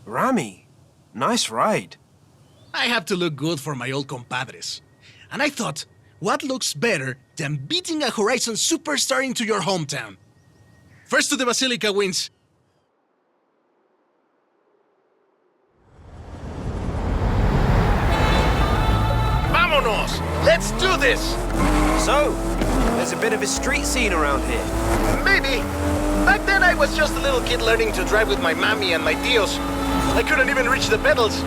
Rami, nice ride. I have to look good for my old compadres. And I thought, what looks better than beating a Horizon superstar into your hometown? First to the Basilica wins. Vámonos! Let's do this! So, there's a bit of a street scene around here. Maybe. Back then I was just a little kid learning to drive with my mommy and my tios. I couldn't even reach the pedals.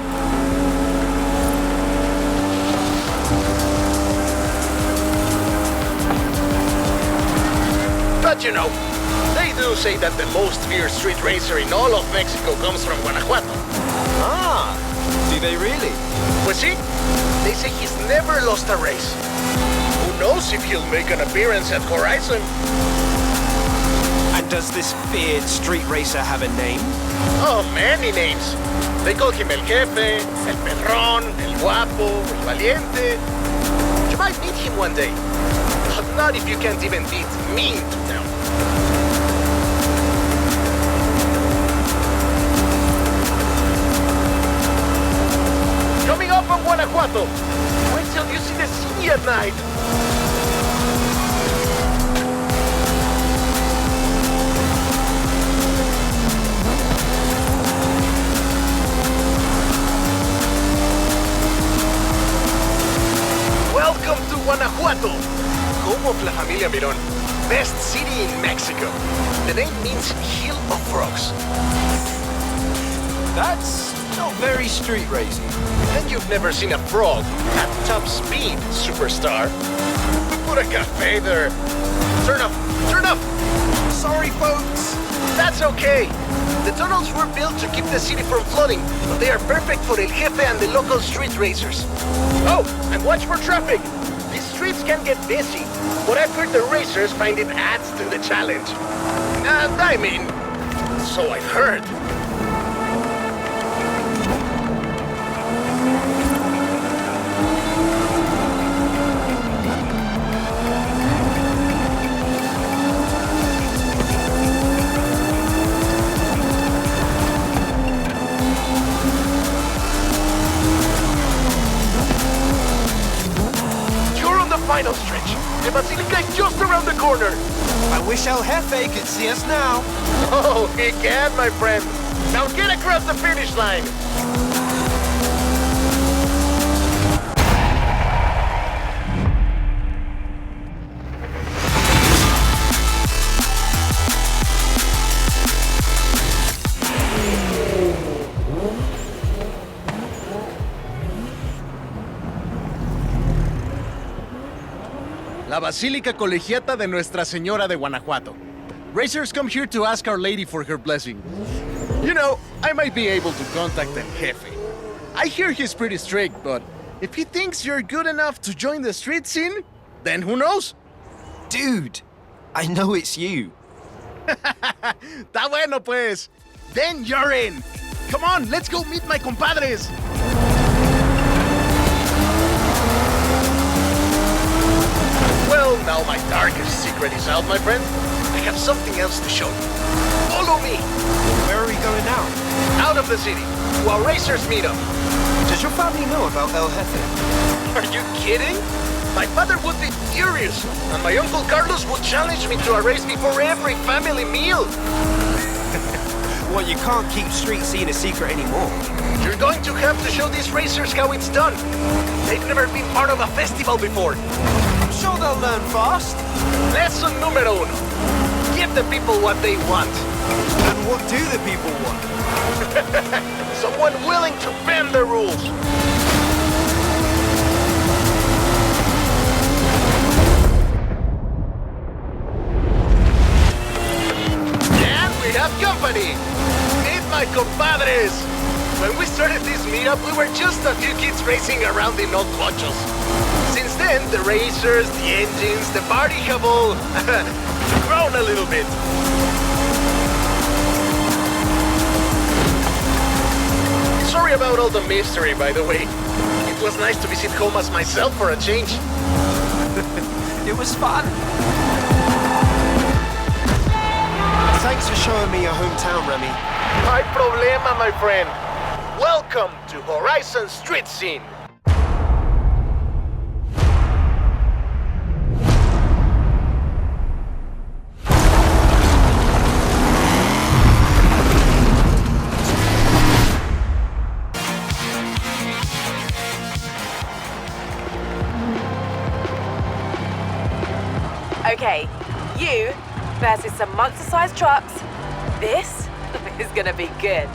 But you know, they do say that the most fierce street racer in all of Mexico comes from Guanajuato. Ah, do they really? Pues sí, they say he's never lost a race. Who knows if he'll make an appearance at Horizon? And does this feared street racer have a name? Oh, many names. They call him El Jefe, El Perrón, El Guapo, El Valiente. You might meet him one day. But not if you can't even beat me to town. Coming up on Guanajuato. Wait till you see the city at night. Welcome to Guanajuato, home of La Familia Mirón, best city in Mexico. The name means hill of frogs. That's not very street racing. And you've never seen a frog at top speed, superstar. Put a cafe there. Turn up, turn up! Sorry, folks. That's okay. The tunnels were built to keep the city from flooding, but they are perfect for El Jefe and the local street racers. Oh, and watch for traffic. These streets can get busy, but I've heard the racers find it adds to the challenge. And I mean, so I've heard. Final stretch. The Basilica is just around the corner. I wish El Jefe could see us now. Oh, he can, my friend. Now get across the finish line. La Basílica Colegiata de Nuestra Señora de Guanajuato. Racers come here to ask Our Lady for her blessing. You know, I might be able to contact El Jefe. I hear he's pretty strict, but if he thinks you're good enough to join the street scene, then who knows? Dude, I know it's you. Está bueno, pues. Then you're in. Come on, let's go meet my compadres. Well, now my darkest secret is out, my friend. I have something else to show you. Follow me. Where are we going now? Out of the city, to our racers meetup. Does your family know about El Jefe? Are you kidding? My father would be furious, and my Uncle Carlos would challenge me to a race before every family meal. Well, you can't keep street scene a secret anymore. You're going to have to show these racers how it's done. They've never been part of a festival before. I'm sure they'll learn fast. Lesson número uno. Give the people what they want. And what do the people want? Someone willing to bend the rules. And we have company. Meet my compadres. When we started this meetup, we were just a few kids racing around in old cochos. Since then, the racers, the engines, the party have all grown a little bit. Sorry about all the mystery, by the way. It was nice to visit home as myself for a change. It was fun. Thanks for showing me your hometown, Remy. No hay problema, my friend. Welcome to Horizon Street Scene. Okay, you versus some monster-sized trucks. This is gonna be good.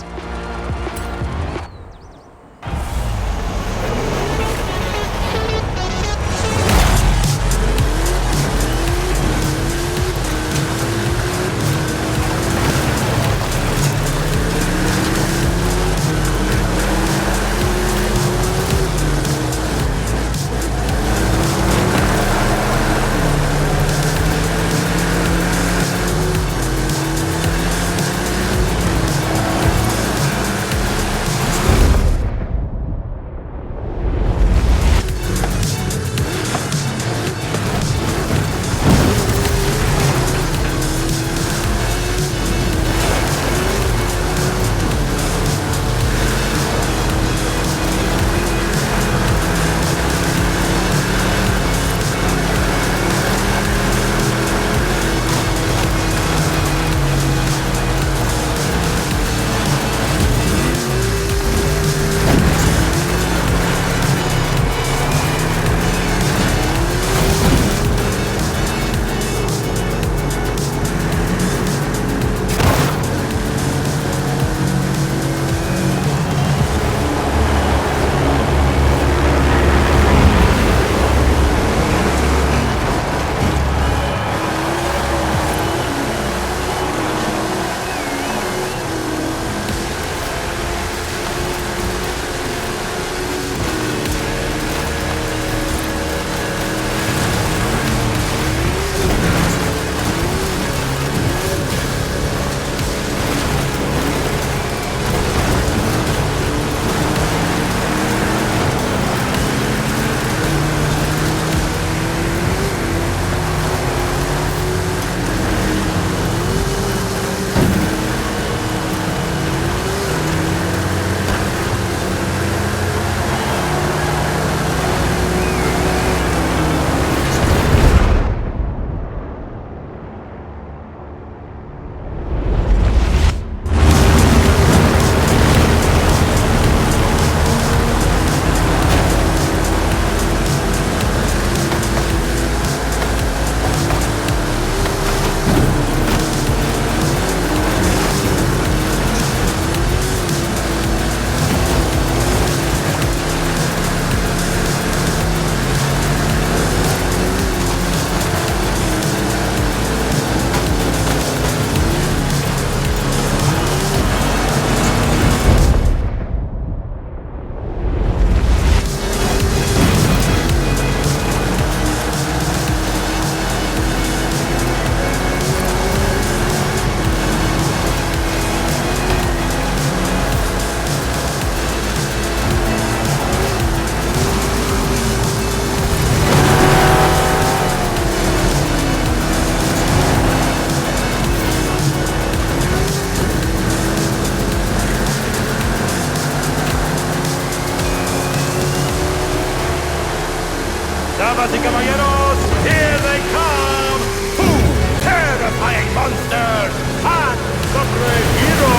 Damas y caballeros, here they come! Two terrifying monsters! And the brave hero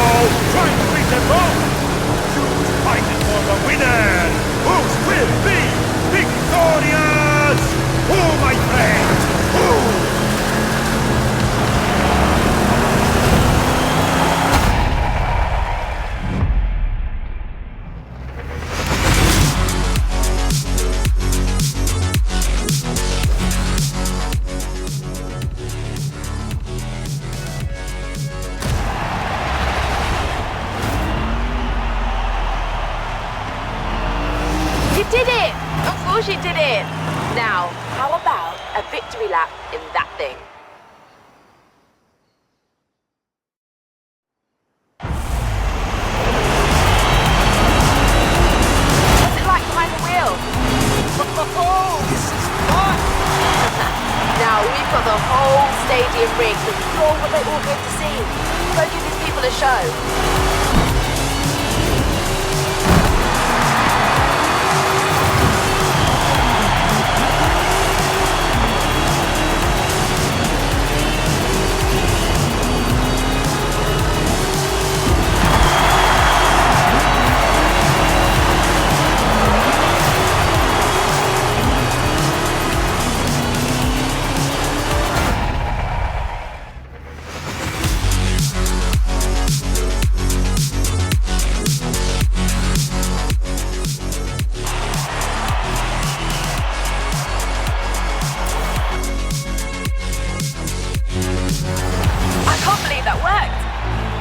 trying to beat them both! Who's fighting for the winner? Who will be victorious? Who, my friend? Who? Did it! Of course you did it! Now, how about a victory lap in that thing? What's it like behind the wheel? Oh, this is fun! Now, we've got the whole stadium rigged and you're what they all came to see. Go give these people a show.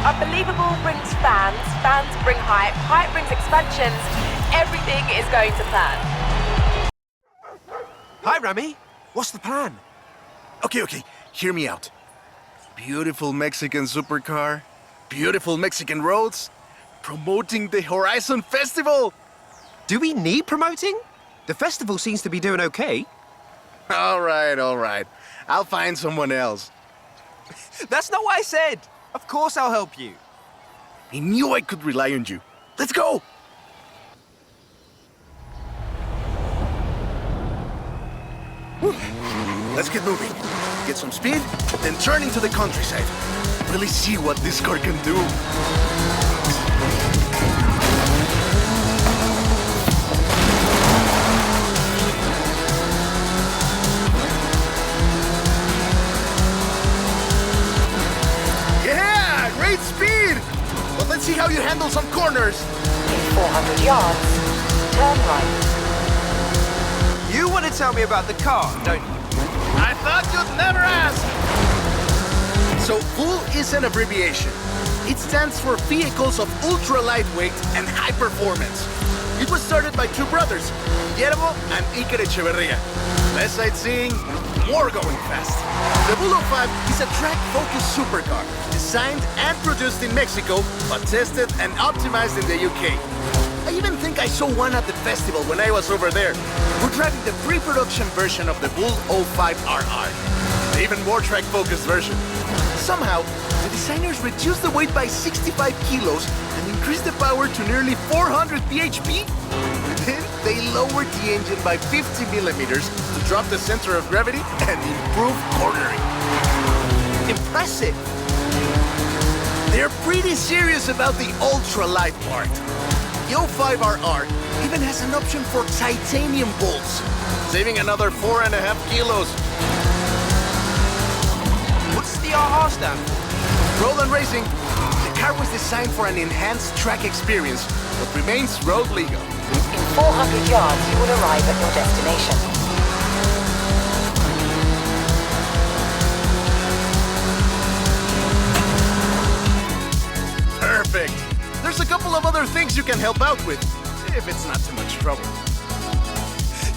Unbelievable brings fans, fans bring hype, hype brings expansions. Everything is going to plan. Hi, Rami. What's the plan? Okay, hear me out. Beautiful Mexican supercar, beautiful Mexican roads, promoting the Horizon Festival. Do we need promoting? The festival seems to be doing okay. All right. I'll find someone else. That's not what I said. Of course I'll help you. I knew I could rely on you. Let's go! Whew. Let's get moving. Get some speed, then turn into the countryside. Really see what this car can do. Yeah, great speed! But let's see how you handle some corners. In 400 yards, turn right. You want to tell me about the car, don't you? I thought you'd never ask! So, VUL is an abbreviation. It stands for Vehicles of Ultra Lightweight and High Performance. It was started by two brothers, Guillermo and Iker Echeverria. Less sightseeing, more going fast. The VUL 05 is a track-focused supercar, designed and produced in Mexico, but tested and optimized in the UK. I even think I saw one at the festival when I was over there. We're driving the pre-production version of the VUL 05RR, the even more track-focused version. Somehow, the designers reduced the weight by 65 kilos and increased the power to nearly 400 bhp. Then they lowered the engine by 50 millimeters to drop the center of gravity and improve cornering. Impressive. They're pretty serious about the ultra-light part. The 05RR even has an option for titanium bolts, saving another 4.5 kilos. What's the RR stand for? Road and Racing. The car was designed for an enhanced track experience, but remains road legal. In 400 yards, you will arrive at your destination. Perfect. There's a couple of other things you can help out with, if it's not too much trouble.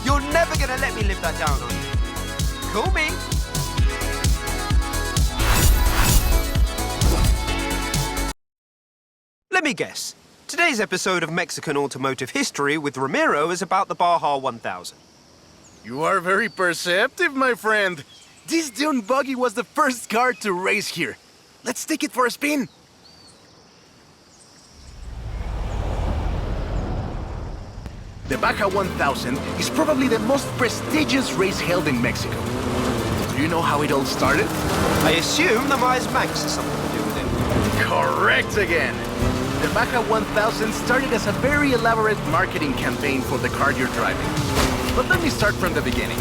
You're never gonna let me live that down on you. Call me. Let me guess. Today's episode of Mexican Automotive History with Ramiro is about the Baja 1000. You are very perceptive, my friend. This dune buggy was the first car to race here. Let's take it for a spin. The Baja 1000 is probably the most prestigious race held in Mexico. Do you know how it all started? I assume the Myers Manx has something to do with it. Correct again. The Baja 1000 started as a very elaborate marketing campaign for the car you're driving. But let me start from the beginning.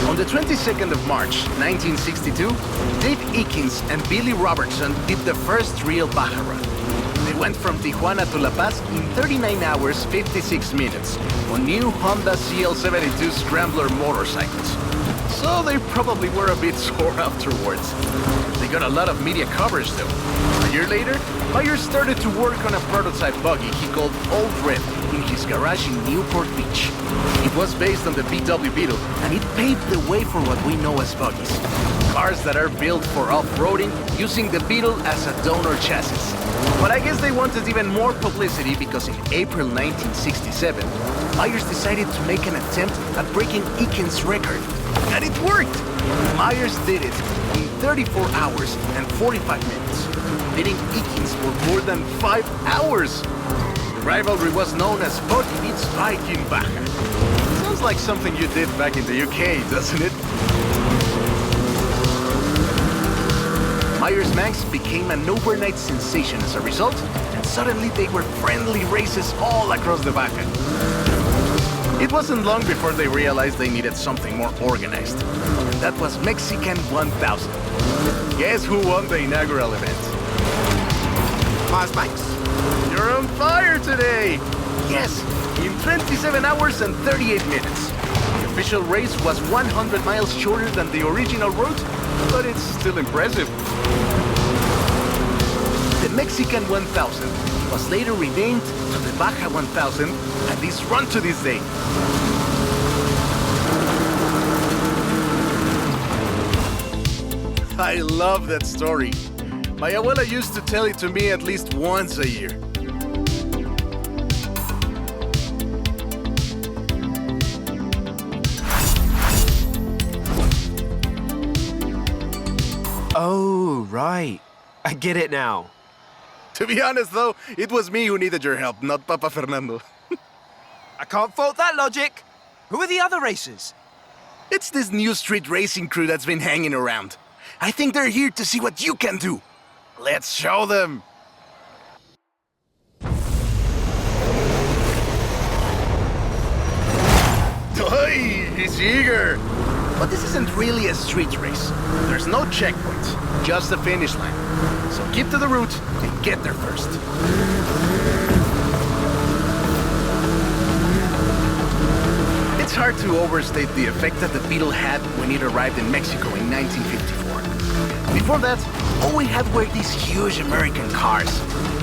On the 22nd of March, 1962, Dave Eakins and Billy Robertson did the first real Baja run. They went from Tijuana to La Paz in 39 hours, 56 minutes on new Honda CL72 Scrambler motorcycles. So they probably were a bit sore afterwards. They got a lot of media coverage though. A year later, Myers started to work on a prototype buggy he called Old Red in his garage in Newport Beach. It was based on the VW Beetle, and it paved the way for what we know as buggies. Cars that are built for off-roading using the Beetle as a donor chassis. But I guess they wanted even more publicity because in April 1967, Myers decided to make an attempt at breaking Eakins' record. And it worked! Myers did it in 34 hours and 45 minutes, beating Eakins for more than 5 hours. The rivalry was known as Buggy Beats Bike in Baja. Sounds like something you did back in the UK, doesn't it? Myers Manx became an overnight sensation as a result, and suddenly they were friendly races all across the Baja. It wasn't long before they realized they needed something more organized. And that was Mexican 1000. Guess who won the inaugural event? Myers Manx? You're on fire today! Yes, in 27 hours and 38 minutes. The official race was 100 miles shorter than the original route, but it's still impressive. Mexican 1000 was later renamed to the Baja 1000 and is run to this day. I love that story. My abuela used to tell it to me at least once a year. Oh, right. I get it now. To be honest, though, it was me who needed your help, not Papa Fernando. I can't fault that logic. Who are the other racers? It's this new street racing crew that's been hanging around. I think they're here to see what you can do. Let's show them. Toy, he's eager. But this isn't really a street race. There's no checkpoints, just a finish line. So keep to the route and get there first. It's hard to overstate the effect that the Beetle had when it arrived in Mexico in 1954. Before that, all we had were these huge American cars.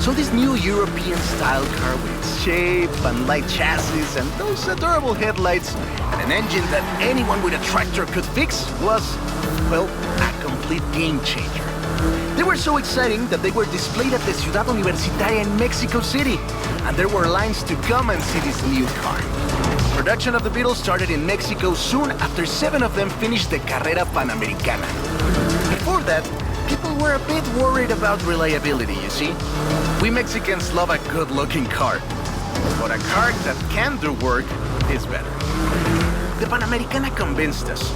So this new European-style car with its shape and light chassis and those adorable headlights and an engine that anyone with a tractor could fix was, well, a complete game changer. They were so exciting that they were displayed at the Ciudad Universitaria in Mexico City, and there were lines to come and see this new car. Production of the Beetle started in Mexico soon after 7 of them finished the Carrera Panamericana. Before that, people were a bit worried about reliability, you see. We Mexicans love a good-looking car, but a car that can do work is better. The Panamericana convinced us,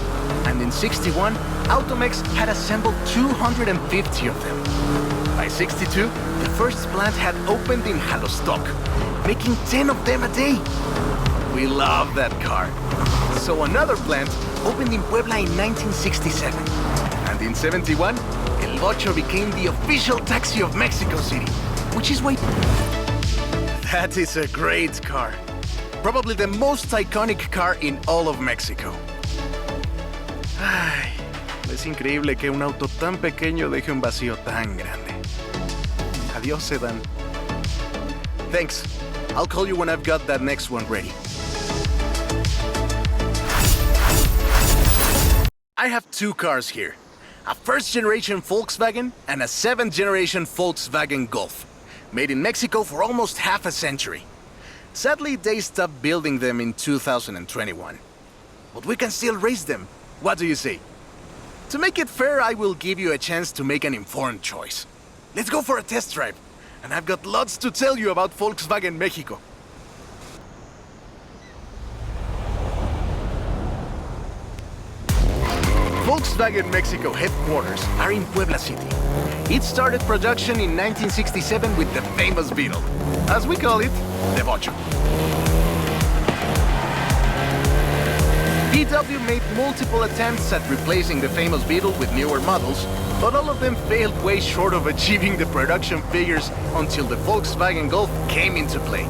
and in '61, Automex had assembled 250 of them. By '62, the first plant had opened in Jalostoc, making 10 of them a day. We love that car. So another plant opened in Puebla in 1967. And in '71, El Ocho became the official taxi of Mexico City, which is why... That is a great car. Probably the most iconic car in all of Mexico. Ay, es increíble que un auto tan pequeño deje un vacío tan grande. Adiós, sedan. Thanks. I'll call you when I've got that next one ready. I have 2 cars here. A first-generation Volkswagen and a 7th-generation Volkswagen Golf. Made in Mexico for almost half a century. Sadly, they stopped building them in 2021. But we can still race them. What do you say? To make it fair, I will give you a chance to make an informed choice. Let's go for a test drive. And I've got lots to tell you about Volkswagen Mexico. Volkswagen Mexico headquarters are in Puebla City. It started production in 1967 with the famous Beetle. As we call it, the Ocho. VW made multiple attempts at replacing the famous Beetle with newer models, but all of them failed way short of achieving the production figures until the Volkswagen Golf came into play.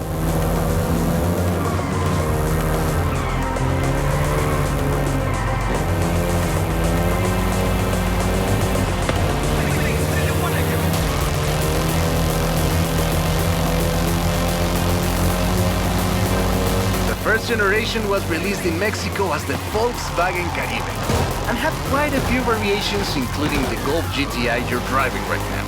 First generation was released in Mexico as the Volkswagen Caribe and had quite a few variations, including the Golf GTI you're driving right now.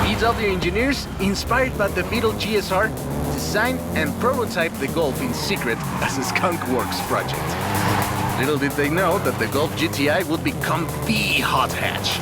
VW engineers, inspired by the Beetle GSR, designed and prototyped the Golf in secret as a Skunk Works project. Little did they know that the Golf GTI would become the hot hatch.